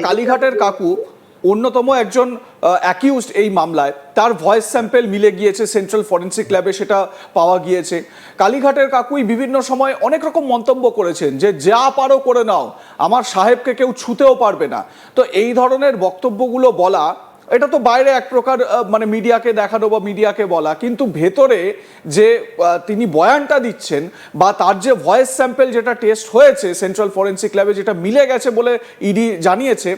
কালীঘাটের কাকু অন্যতম একজন অ্যাকিউজড এই মামলায়, তার ভয়েস স্যাম্পেল মিলে গিয়েছে সেন্ট্রাল ফরেন্সিক ল্যাবে, সেটা পাওয়া গিয়েছে। কালীঘাটের কাকুই বিভিন্ন সময় অনেক রকম মন্তব্য করেছেন যে যা পারো করে নাও, আমার সাহেবকে কেউ ছুতেও পারবে না। তো এই ধরনের বক্তব্যগুলো বলা, এটা তো বাইরে এক প্রকার মানে মিডিয়াকে দেখানো বা মিডিয়াকে বলা, কিন্তু ভেতরে যে তিনি বয়ানটা দিচ্ছেন বা তার যে ভয়েস স্যাম্পল যেটা টেস্ট হয়েছে সেন্ট্রাল ফরেন্সিক ল্যাবে, যেটা মিলে গেছে বলে ইডি জানিয়েছে,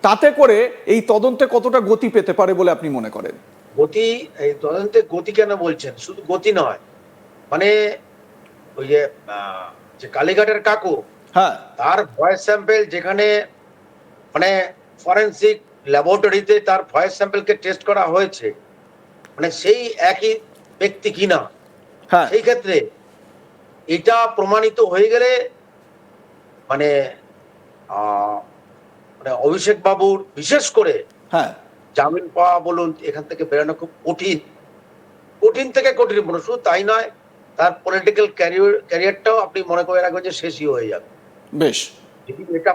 তাতে করে এই তদন্তে কতটা গতি পেতে পারে বলে আপনি মনে করেন? গতি, এই তদন্তে গতি কেন বলছেন? শুধু গতি নয়, মানে ওই যে কালীঘাটের কাকু, হ্যাঁ, তার ভয়েস স্যাম্পল যেখানে মানে ফরেন্সিক ল্যাবরেটরিতে তার ভয়েস স্যাম্পলকে টেস্ট করা হয়েছে, মানে সেই একই ব্যক্তি কিনা, হ্যাঁ, সেই ক্ষেত্রে এটা প্রমাণিত হয়ে গেলে মানে মানে অভিষেক বাবুর বিশেষ করে হ্যাঁ, জামিন পাওয়া বলুন, এখান থেকে বেরোনো খুব কঠিন, কঠিন থেকে কঠিন বলুন। শুধু তাই নয়, তার পলিটিক্যাল ক্যারিয়ারটাও আপনি মনে করে রাখবেন যে শেষই হয়ে যাবে বেশ, যদি এটা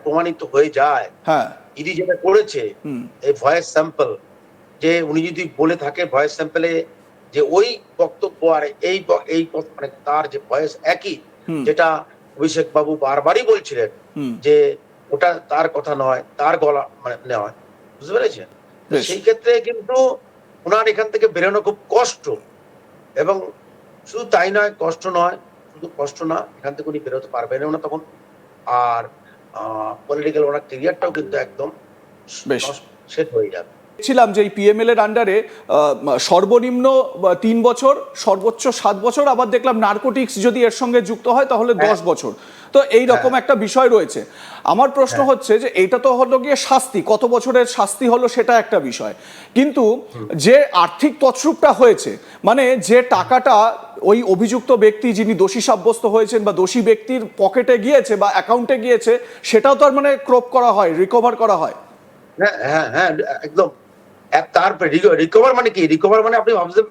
প্রমাণিত হয়ে যায়। হ্যাঁ, ইডি যেটা করেছে, হুম, এই ভয়েস স্যাম্পল, যে উনি যদি বলে থাকে ভয়েস স্যাম্পলে যে ওই বক্তব্য আর মানে তার যে ভয়েস একই, হুম, যেটা অভিষেক বাবু বারবারই বলছিলেন হুম, যে ওটা তার কথা নয়, তার গলা মানে নেওয়া, বুঝতে পেরেছেন? তো বেশ। সেই ক্ষেত্রে কিন্তু ওনার এখান থেকে বেরোনো খুব কষ্ট। এবং শুধু তাই নয়, কষ্ট নয়, শুধু কষ্ট না, এখান থেকে উনি বেরোতে পারবেন না তখন। আর পলিটিক্যাল ওনার ক্যারিয়ারটাও কিন্তু একদম বেশ, শেষ হয়ে যাবে। ছিলাম যে এই পিএমএল এর আন্ডারে সর্বনিম্ন 3 বছর, সর্বোচ্চ 7 বছর, আবার দেখলাম নার্কোটিক্স যদি এর সঙ্গে যুক্ত হয় তাহলে 10 বছর। তো এই রকম একটা বিষয় রয়েছে। আমার প্রশ্ন হচ্ছে যে এইটা তো হলো গিয়ে শাস্তি, কত বছরের শাস্তি হলো সেটা একটা বিষয়, কিন্তু যে আর্থিক তছরূপটা হয়েছে, মানে যে টাকাটা ওই অভিযুক্ত ব্যক্তি যিনি দোষী সাব্যস্ত হয়েছেন বা দোষী ব্যক্তির পকেটে গিয়েছে বা অ্যাকাউন্টে গিয়েছে, সেটাও তার মানে ক্রপ করা হয়, রিকভার করা হয়। হ্যাঁ, হ্যাঁ, হ্যাঁ, একদম। তার রিকভার মানে কি? রিকভার মানে আপনি ভাবছেন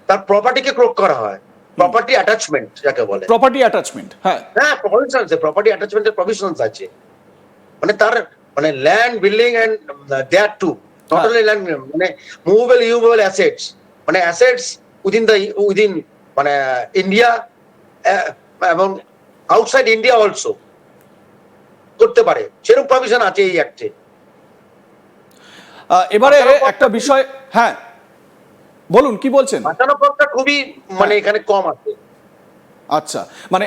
তার প্রপার্টিকে ক্রোক করা হয়। প্রপার্টি অ্যাটাচমেন্ট যাকে বলে। প্রপার্টি অ্যাটাচমেন্ট, হ্যাঁ, হ্যাঁ, প্রভিশনস আছে, প্রপার্টি অ্যাটাচমেন্টের প্রভিশনস আছে। মানে তার মানে land, building and thereto, not হ্যাঁ। অনলি ল্যান্ড, মানে মুভেবল, ইউভেবল অ্যাসেটস, মানে অ্যাসেটস উইদিন মানে ইন্ডিয়া এবং আউটসাইড ইন্ডিয়া অলসো করতে পারে, সেরকম প্রভিশন আছে এই অ্যাক্টে। এবারে একটা বিষয়, হ্যাঁ বলুন কি বলছেন? বাঁচানো পথটা খুবই মানে এখানে কম আছে। আচ্ছা, মানে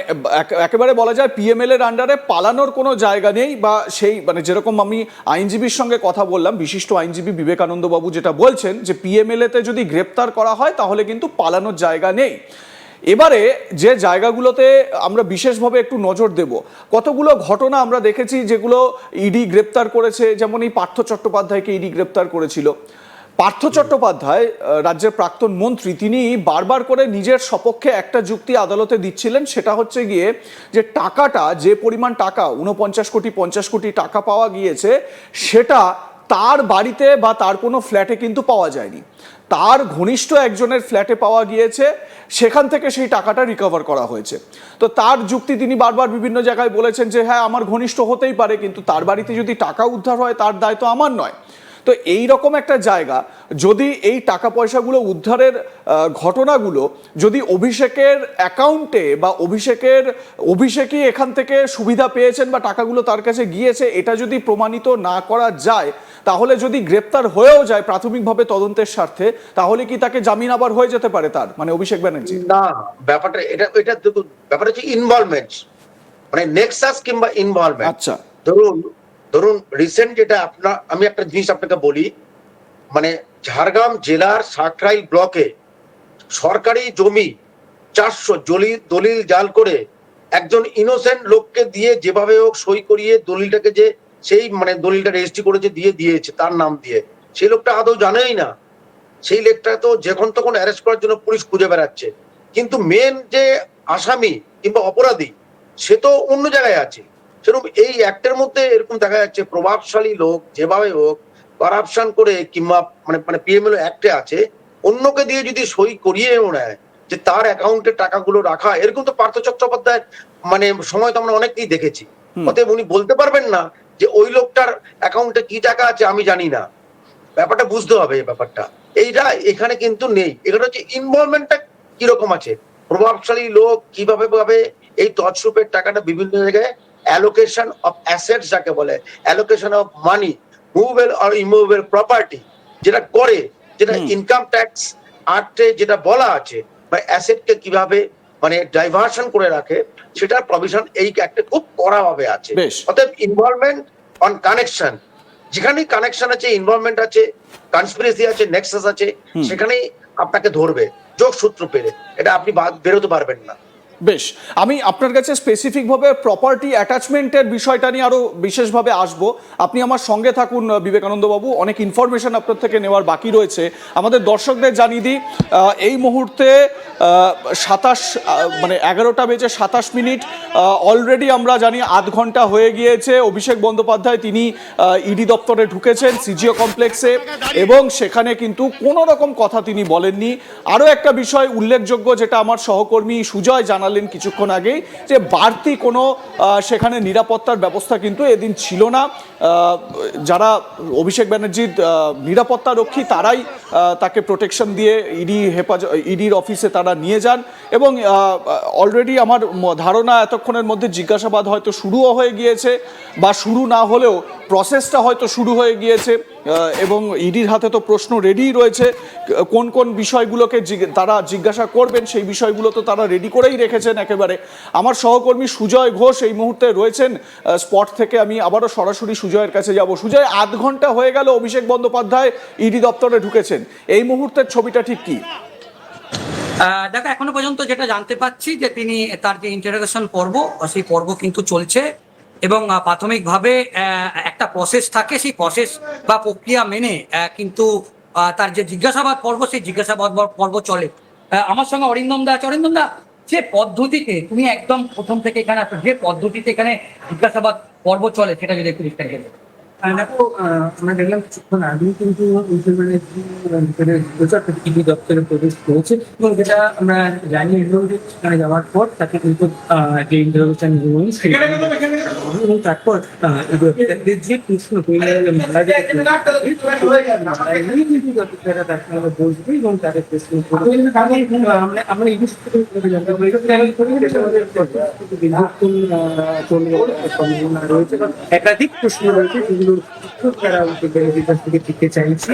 একেবারে বলা যায় পিএমএল এর আন্ডারে পালানোর কোনো জায়গা নেই, বা সেই মানে যেরকম আমি আইনজীবীর সঙ্গে কথা বললাম, বিশিষ্ট আইনজীবী বিবেকানন্দ বাবু যেটা বলছেন যে পিএমএল তে যদি গ্রেপ্তার করা হয় তাহলে কিন্তু পালানোর জায়গা নেই। এবারে যে জায়গাগুলোতে আমরা বিশেষভাবে একটু নজর দেব, কতগুলো ঘটনা আমরা দেখেছি যেগুলো ইডি গ্রেপ্তার করেছে, যেমন এই পার্থ চট্টোপাধ্যায়কে ইডি গ্রেপ্তার করেছিল। পার্থ চট্টোপাধ্যায় রাজ্যের প্রাক্তন মন্ত্রী, তিনি বারবার করে নিজের সপক্ষে একটা যুক্তি আদালতে দিচ্ছিলেন, সেটা হচ্ছে গিয়ে যে টাকাটা, যে পরিমাণ টাকা 49 কোটি 50 কোটি টাকা পাওয়া গিয়েছে, সেটা তার বাড়িতে বা তার কোনো ফ্ল্যাটে কিন্তু পাওয়া যায়নি, তার ঘনিষ্ঠ একজনের ফ্ল্যাটে পাওয়া গিয়েছে, সেখান থেকে সেই টাকাটা রিকভার করা হয়েছে। তো তার যুক্তি তিনি বারবার বিভিন্ন জায়গায় বলেছেন যে হ্যাঁ আমার ঘনিষ্ঠ হতেই পারে, কিন্তু তার বাড়িতে যদি টাকা উদ্ধার হয় তার দায় তো আমার নয়। তো এই রকম একটা জায়গা, যদি এই টাকা পয়সাগুলো উদ্ধারের ঘটনাগুলো যদি অভিষেকের অ্যাকাউন্টে বা অভিষেকই এখান থেকে সুবিধা পেয়েছেন বা টাকাগুলো তার কাছে গিয়েছে, এটা যদি প্রমাণিত না করা যায়, তাহলে যদি গ্রেপ্তার হয়েও যায় প্রাথমিকভাবে তদন্তের স্বার্থে, তাহলে কি তাকে জামিন আবার হয়ে যেতে পারে তার, মানে অভিষেক ব্যানার্জি? না, ব্যাপারটা এটা এটা দেখুন, ব্যাপারটা হচ্ছে ইনভলভমেন্ট, মানে নেক্সাস কিংবা ইনভলভমেন্ট। আচ্ছা, ধরুন ধরুন রিসেন্ট যেটা আমি একটা জিনিস আপনাকে বলি, মানে ঝাড়গ্রাম জেলার সাকরাইল ব্লকে সরকারি জমি 400 দলিল জাল করে একজন ইনোসেন্ট লোককে দিয়ে যেভাবে হোক সই করিয়ে দলিলটাকে, যে সেই মানে দলিলটা রেজিস্ট্রি করেছে দিয়েছে তার নাম দিয়ে, সেই লোকটা আদৌ জানেই না। সেই লোকটা তো যখন তখন অ্যারেস্ট করার জন্য পুলিশ খুঁজে বেড়াচ্ছে, কিন্তু মেন যে আসামি কিংবা অপরাধী সে তো অন্য জায়গায় আছে। সেরকম এই অ্যাক্টের মধ্যে এরকম দেখা যাচ্ছে প্রভাবশালী লোক যেভাবে হোক করাপশন করে কিংবা মানে মানে পিএমএল অ্যাক্টে আছে, অন্যকে দিয়ে যদি সই করিয়েও নেয় যে তার অ্যাকাউন্টে টাকাগুলো রাখা, এরকম তো পার্থ চট্টোপাধ্যায়ের মানে সময় তো আমরা অনেককেই দেখেছি। অতএব উনি বলতে পারবেন না যে ওই লোকটার অ্যাকাউন্টে কি টাকা আছে আমি জানি না, ব্যাপারটা বুঝতে হবে এই ব্যাপারটা। এইটা এখানে কিন্তু নেই, এখানে হচ্ছে ইনভলভমেন্টটা কিরকম আছে, প্রভাবশালী লোক কিভাবে ভাবে এই তছরূপের টাকাটা বিভিন্ন জায়গায় অ্যালোকেশন অফ অ্যাসেটস যাকে বলে, অ্যালোকেশন অফ মানি, মুভেবল আর ইমুভেবল প্রপার্টি যেটা করে, যেটা ইনকাম ট্যাক্স আর্টে যেটা বলা আছে, বা অ্যাসেটকে কিভাবে মানে ডাইভার্সন করে রাখে, সেটার প্রভিশন এই একটা খুব কড়া ভাবে আছে। অতএব ইনভলভমেন্ট অন কানেকশন, যেখানেই কানেকশন আছে, ইনভলভমেন্ট আছে, কনস্পিরেসি আছে, নেক্সাস আছে, সেখানেই আপনাকে ধরবে যোগসূত্র পেরে, এটা আপনি বেরোতে পারবেন না। বেশ, আমি আপনার কাছে স্পেসিফিকভাবে প্রপার্টি অ্যাটাচমেন্টের বিষয়টা নিয়ে আরও বিশেষভাবে আসবো। আপনি আমার সঙ্গে থাকুন বিবেকানন্দ বাবু, অনেক ইনফরমেশন আপনার থেকে নেওয়ার বাকি রয়েছে। আমাদের দর্শকদের জানিয়ে দিই, এই মুহূর্তে 11:27 অলরেডি আমরা জানি আধ ঘন্টা হয়ে গিয়েছে। অভিষেক বন্দ্যোপাধ্যায় তিনি ইডি দপ্তরে ঢুকেছেন সিজিও কমপ্লেক্সে, এবং সেখানে কিন্তু কোনো রকম কথা তিনি বলেননি। আরও একটা বিষয় উল্লেখযোগ্য, যেটা আমার সহকর্মী সুজয় জানালেন কিছুক্ষণ আগেই, যে বাড়তি কোনো সেখানে নিরাপত্তার ব্যবস্থা কিন্তু এদিন ছিল না। যারা অভিষেক ব্যানার্জির নিরাপত্তা রক্ষী তারাই তাকে প্রোটেকশন দিয়ে ইডির অফিসে তারা নিয়ে যান, এবং অলরেডি আমার ধারণা এতক্ষণের মধ্যে জিজ্ঞাসাবাদ হয়তো শুরুও হয়ে গিয়েছে, বা শুরু না হলেও প্রসেসটা হয়তো শুরু হয়ে গিয়েছে, এবং ইডির হাতে তো প্রশ্ন রেডি রয়েছে। কোন কোন বিষয়গুলোকে তারা জিজ্ঞাসা করবেন সেই বিষয়গুলো তো তারা রেডি করেই রেখেছেন একেবারে। আমার সহকর্মী সুজয় ঘোষ এই মুহূর্তে রয়েছেন স্পট থেকে, আমি আবারও সরাসরি সুজয়ের কাছে যাব। সুজয়, আধ ঘন্টা হয়ে গেল অভিষেক বন্দ্যোপাধ্যায় ইডি দপ্তরে ঢুকেছেন, এই মুহূর্তের ছবিটা ঠিক কি? দেখো, এখনো পর্যন্ত যেটা জানতে পাচ্ছি যে তিনি তার যে ইন্টারোগেশন পর্ব, সেই পর্ব কিন্তু চলছে, এবং প্রাথমিকভাবে একটা প্রসেস থাকে, সেই প্রসেস বা প্রক্রিয়া মেনে কিন্তু তার যে জিজ্ঞাসাবাদ পর্ব, সেই জিজ্ঞাসাবাদ পর্ব চলে। আমার সঙ্গে অরিন্দম দা আছে। অরিন্দম দা, যে পদ্ধতিতে তুমি একদম প্রথম থেকে এখানে আসো, যে পদ্ধতিতে এখানে জিজ্ঞাসাবাদ পর্ব চলে, সেটা যদি একটু বিস্তারিত বলো। দেখো, আমরা দেখলাম কিছুক্ষণ আগেই কিন্তু ইডি দপ্তরে প্রবেশ করেছে, এবং যেটা আমরা জানি সেখানে যাওয়ার পর তাকে কিন্তু যে ইন্টারোগেশন এবং তারপর যে প্রশ্ন বসবে এবং তাদের প্রশ্ন করবে। আমরা ইডি সম্ভাবনা রয়েছে, একাধিক প্রশ্ন রয়েছে যেগুলো তারা বিকাশ থেকে শিখতে চাইছে।